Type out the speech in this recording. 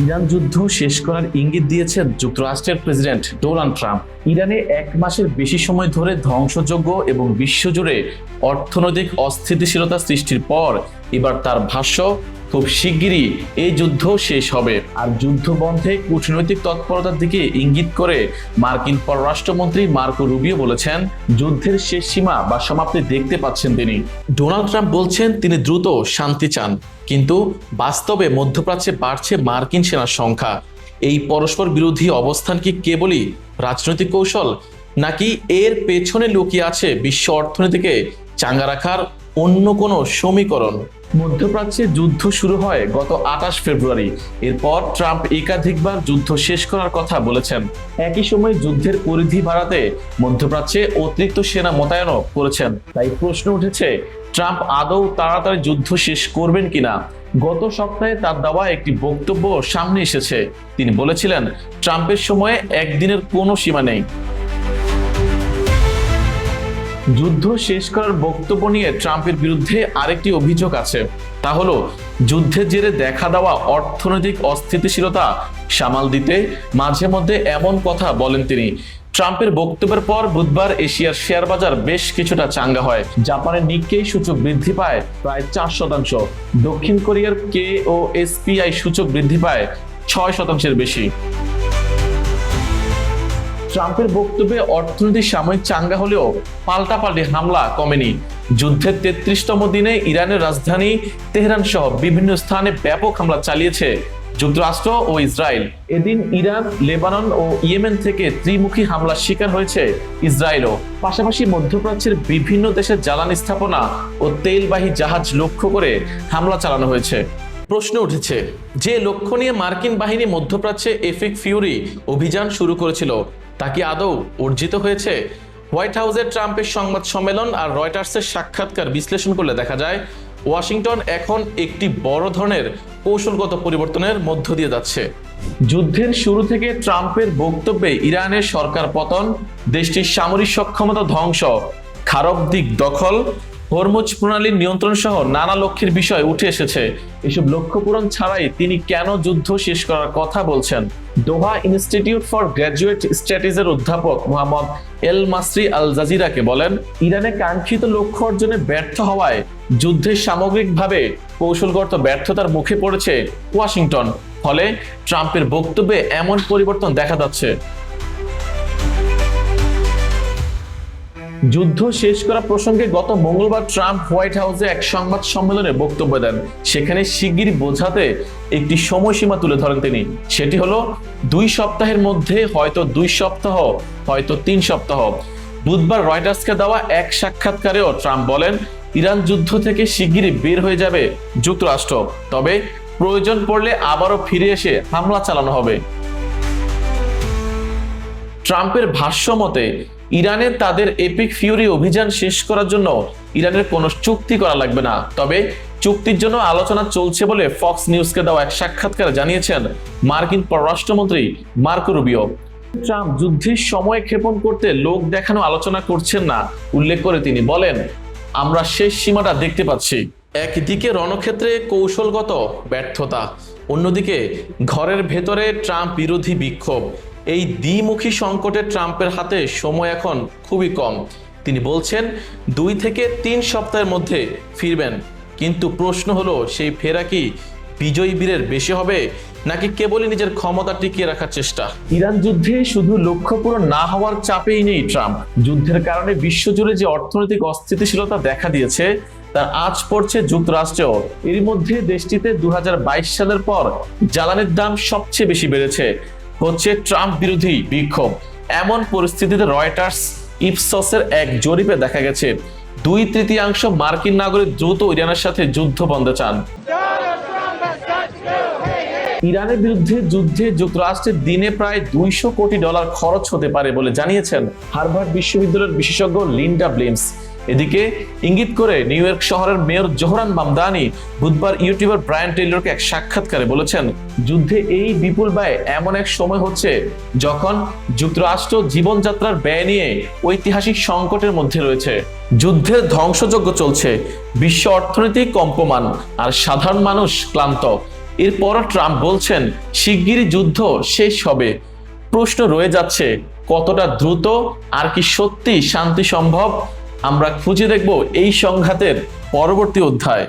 Iran যুদ্ধ শেষ করার ইঙ্গিত দিয়েছেন যুক্তরাষ্ট্রের প্রেসিডেন্ট ডোনাল্ড ট্রাম্প। ইরানে 1 মাসের বেশি সময় ধরে ধ্বংসযজ্ঞ এবং বিশ্বজুড়ে অর্থনৈতিক অস্থিতিশীলতা সৃষ্টির পর এবার তার ভাষ্য, খুব শিগগিরই এই যুদ্ধ শেষ হবে। আর যুদ্ধ বন্ধে কূটনৈতিক তৎপরতার দিকে ইঙ্গিত করে মার্কিন পররাষ্ট্রমন্ত্রী মার্কো রুবিও বলেছেন, যুদ্ধের শেষ সীমা বা সমাপ্তি দেখতে পাচ্ছেন তিনি। ডোনাল্ড ট্রাম্প বলছেন তিনি দ্রুত শান্তি চান, কিন্তু বাস্তবে মধ্যপ্রাচ্যে বাড়ছে মার্কিন সেনার সংখ্যা। এই পরস্পর বিরোধী অবস্থান কি কেবলই রাজনৈতিক কৌশল, নাকি এর পেছনে লুকিয়ে আছে বিশ্ব অর্থনীতিকে চাঙ্গা রাখার অন্য কোনো সমীকরণ? মধ্যপ্রাচ্যে যুদ্ধ শুরু হয় গত 28 ফেব্রুয়ারি। এরপর ট্রাম্প একাধিকবার যুদ্ধ শেষ করার কথা বলেছেন। একই সময় যুদ্ধের পরিধি বাড়াতে মধ্যপ্রাচ্যে অতিরিক্ত সেনা মোতায়েনও করেছেন। তাই প্রশ্ন উঠেছে, ট্রাম্প আদৌ তাড়াতাড়ি যুদ্ধ শেষ করবেন কিনা। গত সপ্তাহে তার দেওয়া একটি বক্তব্য সামনে এসেছে। তিনি বলেছিলেন, ট্রাম্পের সময়ে একদিনের কোনো সীমা নেই। যুদ্ধ শেষ করার বক্তব্য নিয়ে ট্রাম্পের বিরুদ্ধে আরেকটি অভিযোগ আছে। তা হলো, যুদ্ধের জেরে দেখা দেওয়া অর্থনৈতিক অস্থিতিশীলতা সামাল দিতে মাঝে মধ্যে এমন কথা বলেন তিনি। ট্রাম্পের বক্তব্যের পর বুধবার এশিয়ার শেয়ার বাজার বেশ কিছুটা চাঙ্গা হয়। জাপানের নিক্কেই সূচক বৃদ্ধি পায় প্রায় 4%। দক্ষিণ কোরিয়ার KOSPI সূচক বৃদ্ধি পায় 6%-এর বেশি। ট্রাম্পের বক্তব্যে অর্থনীতি সাময়িক চাঙ্গা হলেও পাল্টাপাল্টি হামলা কমেনি। যুদ্ধের 33তম দিনে ইরানের রাজধানী তেহরান সহ বিভিন্ন স্থানে ব্যাপক হামলা চালিয়েছে যুক্তরাষ্ট্র ও ইসরায়েল। এদিন ইরান, লেবানন ও ইয়েমেন থেকে ত্রিমুখী হামলার শিকার হয়েছে ইসরায়েলও। পাশাপাশি মধ্যপ্রাচ্যের বিভিন্ন দেশের জ্বালানি স্থাপনা ও তেলবাহী জাহাজ লক্ষ্য করে হামলা চালানো হয়েছে। প্রশ্ন উঠেছে, যে লক্ষ্য নিয়ে মার্কিন বাহিনী মধ্যপ্রাচ্যে এপিক ফিউরি অভিযান শুরু করেছিল তা কি আদৌ অর্জিত হয়েছে? হোয়াইট হাউসের ট্রাম্পের সংবাদ সম্মেলন আর রয়টার্সের সাক্ষাৎকার বিশ্লেষণ করলে দেখা যায়, ওয়াশিংটন এখন একটি বড় ধরনের কৌশলগত পরিবর্তনের মধ্য দিয়ে যাচ্ছে। যুদ্ধের শুরু থেকে ট্রাম্পের বক্তব্যে ইরানের সরকার পতন, দেশটির সামরিক সক্ষমতা ধ্বংস, খারাপ দিক দখল, হরমুজ প্রণালীর নিয়ন্ত্রণ সহ নানা লক্ষ্যের বিষয় উঠে এসেছে। এসব লক্ষ্য পূরণ ছাড়াই তিনি কেন যুদ্ধ শেষ করার কথা বলছেন? দোহা ইনস্টিটিউট ফর গ্র্যাজুয়েট স্টাডিজের অধ্যাপক মোহাম্মদ এল মাসরি আল জাজিরাকে বলেন, ইরানে কাঙ্ক্ষিত লক্ষ্য অর্জনে ব্যর্থ হওয়ায় যুদ্ধের সামগ্রিকভাবে কৌশলগত ব্যর্থতার মুখে পড়েছে ওয়াশিংটন। ফলে ট্রাম্পের বক্তব্যে এমন পরিবর্তন দেখা যাচ্ছে। যুদ্ধ শেষ করা প্রসঙ্গে গত মঙ্গলবার ট্রাম্প হোয়াইট হাউসে এক সংবাদ সম্মেলনে বক্তব্য দেন। সেখানে শিগগিরই বোঝাতে একটি সময়সীমা তুলে ধরেন তিনি। সেটি হলো 2 সপ্তাহের মধ্যে, হয়তো 2 সপ্তাহ, হয়তো 3 সপ্তাহ। বুধবার রয়টার্সকে দেওয়া এক সাক্ষাৎকারেও ট্রাম্প বলেন, ইরান যুদ্ধ থেকে শিগগিরই বের হয়ে যাবে যুক্তরাষ্ট্র, তবে প্রয়োজন পড়লে আবারও ফিরে এসে হামলা চালানো হবে। ট্রাম্পের ভাষ্য মতে, ইরানে তাদের এপিক ফিউরি অভিযান শেষ করার জন্য ইরানের কোনো চুক্তি করা লাগবে না, তবে চুক্তির জন্য আলোচনা চলছে বলে ফক্স নিউজকে দেওয়া এক সাক্ষাৎকারে জানিয়েছেন মার্কিন পররাষ্ট্রমন্ত্রী মার্কো রুবিও। ট্রাম্প যুদ্ধের সময় ক্ষেপণ করতে লোক দেখানো আলোচনা করছেন না উল্লেখ করে তিনি বলেন, আমরা শেষ সীমাটা দেখতে পাচ্ছি। একদিকে রণক্ষেত্রে কৌশলগত ব্যর্থতা, অন্যদিকে ঘরের ভেতরে ট্রাম্প বিরোধী বিক্ষোভ। এই দ্বিমুখী সংকটে ট্রাম্পের হাতে সময় এখন খুবই কম। তিনি বলছেন 2 থেকে 3 সপ্তাহের মধ্যে ফিরবেন, কিন্তু প্রশ্ন হলো, সেই ফেরা কি বিজয়ী বীরের বেশি হবে, নাকি কেবলই নিজের ক্ষমতা টিকিয়ে রাখার চেষ্টা? ইরান যুদ্ধে শুধু লক্ষ্য পূরণ না হওয়ার চাপেই নেই ট্রাম্প। যুদ্ধের কারণে বিশ্বজুড়ে যে অর্থনৈতিক অস্থিতিশীলতা দেখা দিয়েছে তার আঁচ পড়ছে যুক্তরাষ্ট্রেও। এর মধ্যে দেশটিতে 2022 সালের পর জ্বালানির দাম সবচেয়ে বেশি বেড়েছে। হচ্ছে ট্রাম্প বিরোধী বিক্ষোভ। এমন পরিস্থিতিতে রয়টার্স ইপসসের এক জরিপে দেখা গেছে 2/3 মার্কিন নাগরিক দ্রুত ইরানের সাথে যুদ্ধ বন্ধ চান। ইরানের বিরুদ্ধে যুদ্ধে যুক্তরাষ্ট্রের দিনে প্রায় $200 কোটি খরচ হতে পারে বলে জানিয়েছেন হার্ভার্ড বিশ্ববিদ্যালয়ের বিশেষজ্ঞ লিন্ডা ব্লিমস। এদিকে ইঙ্গিত করে নিউ ইয়র্ক শহরের মেয়র জোহরান মামদানি বুধবার ইউটিউবার ব্রায়ান টেইলরকে এক সাক্ষাৎকারে বলেছেন, যুদ্ধে এই বিপুল ব্যয় এমন এক সময় হচ্ছে যখন যুক্তরাষ্ট্র জীবনযাত্রার ব্যয় নিয়ে ঐতিহাসিক সংকটের মধ্যে রয়েছে। যুদ্ধের ধ্বংসযজ্ঞ চলছে, বিশ্ব অর্থনীতি কম্পমান, আর সাধারণ মানুষ ক্লান্ত। এরপরও ট্রাম্প বলছেন শিগগিরই যুদ্ধ শেষ হবে। প্রশ্ন রয়ে যাচ্ছে, কতটা দ্রুত আর কি সত্যি শান্তি সম্ভব? আমরা খুঁজে দেখব এই সংঘাতের পরবর্তী অধ্যায়।